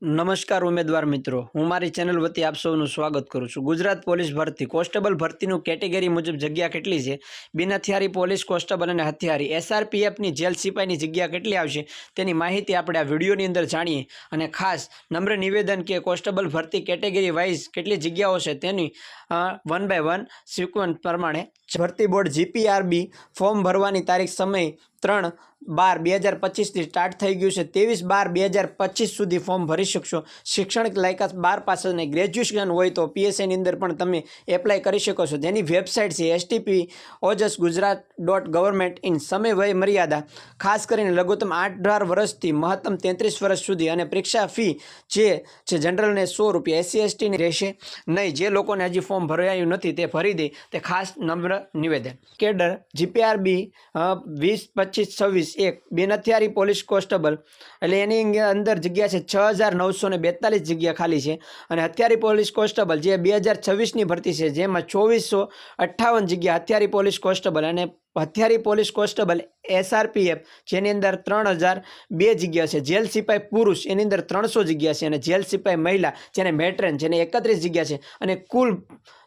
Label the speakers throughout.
Speaker 1: નમસ્કાર ઉમેદવાર મિત્રો, હું મારી ચેનલ વતી આપ સૌનું સ્વાગત કરું છું। ગુજરાત પોલીસ ભરતી કોન્સ્ટેબલ ભરતીનું કેટેગરી મુજબ જગ્યા કેટલી છે, બિન હથિયારી પોલીસ કોન્સ્ટેબલ અને હથિયારી એસઆરપીએફની જેલ સિપાઈની જગ્યા કેટલી આવશે તેની માહિતી આપણે આ વિડીયોની અંદર જાણીએ। અને ખાસ નમ્ર નિવેદન કે કોન્સ્ટેબલ ભરતી કેટેગરી વાઇઝ કેટલી જગ્યાઓ છે તેની 1 બાય 1 સિક્વન્સ પ્રમાણે ભરતી બોર્ડ જીપીઆરબી ફોર્મ ભરવાની તારીખ સમય 3/12/2025 થી સ્ટાર્ટ થઈ ગયું છે। 23/12/2025 સુધી ફોર્મ ભરી શકશો। શૈક્ષણિક લાયકાત 12 પાસ અને ગ્રેજ્યુએશન હોય તો પીએસઆઈની અંદર પણ તમે એપ્લાય કરી શકો છો, જેની વેબસાઇટ છે stpojsgujarat.government.in। સમય વય મર્યાદા ખાસ કરીને લઘુત્તમ 18 વર્ષથી મહત્તમ 33 વર્ષ સુધી અને પરીક્ષા ફી જે છે જનરલને ₹100 એસસી એસટીની રહેશે નહીં। જે લોકોને હજી ફોર્મ ભરાયું નથી તે ભરી દે તે ખાસ નમ્ર નિવેદન। કેડર જીપીઆરબી 20-25-26 બિન હથિયારી પોલીસ કોન્સ્ટેબલ એટલે એની અંદર જગ્યા છે 6942 જગ્યા ખાલી છે। અને હથિયારી પોલીસ કોન્સ્ટેબલ જે 2026ની ભરતી છે જેમાં 2458 જગ્યા હથિયારી પોલીસ કોન્સ્ટેબલ અને હથિયારી પોલીસ કોન્સ્ટેબલ એસઆરપીએફ જેની અંદર 3002 જગ્યા છે। જેલ સિપાઈ પુરુષ એની અંદર 300 જગ્યા છે અને જેલ સિપાઈ મહિલા જેને મેટ્રેન જેને 31 જગ્યા છે અને કુલ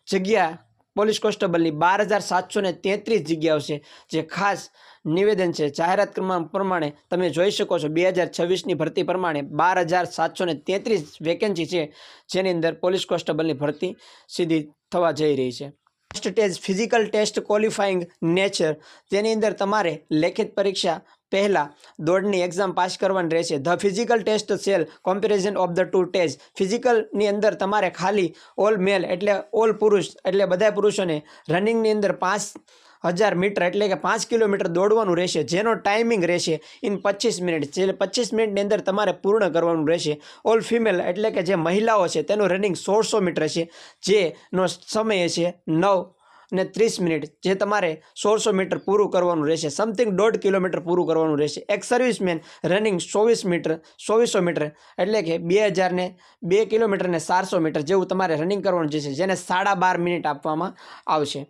Speaker 1: જગ્યા પોલીસ કોન્સ્ટેબલની 12733 જગ્યાઓ છે। જે ખાસ નિવેદન છે જાહેરાત પ્રમાણે તમે જોઈ શકો છો 2026ની ભરતી પ્રમાણે 12733 વેકેન્સી છે જેની અંદર પોલીસ કોન્સ્ટેબલની ભરતી સીધી થવા જઈ રહી છે। First stage physical test qualifying nature તેની અંદર તમારે લેખિત પરીક્ષા પહેલા દોડની એક્ઝામ પાસ કરવાની રહેશે। ધ ફિઝિકલ ટેસ્ટ સેલ comparison of the two test ફિઝિકલની અંદર તમારે ખાલી ઓલ મેલ એટલે ઓલ પુરુષ એટલે બધા પુરુષોને રનિંગની અંદર 5000 મીટર એટલે કે 5 કિલોમીટર દોડવાનું રહેશે, જેનો ટાઈમિંગ રહેશે ઇન 25 મિનિટ જે 25 મિનિટની અંદર તમારે પૂર્ણ કરવાનું રહેશે। ઓલ ફિમેલ એટલે કે જે મહિલાઓ છે તેનું રનિંગ 1600 મીટર છે જેનો સમય છે 9:30 જે તમારે 1600 મીટર પૂરું કરવાનું રહેશે, સમથિંગ 1.5 કિલોમીટર પૂરું કરવાનું રહેશે। એક સર્વિસમેન રનિંગ 2400 મીટર એટલે કે 2002 કિલોમીટર ને 400 મીટર જેવું તમારે રનિંગ કરવાનું રહેશે, જેને 12.5 મિનિટ આપવામાં આવશે।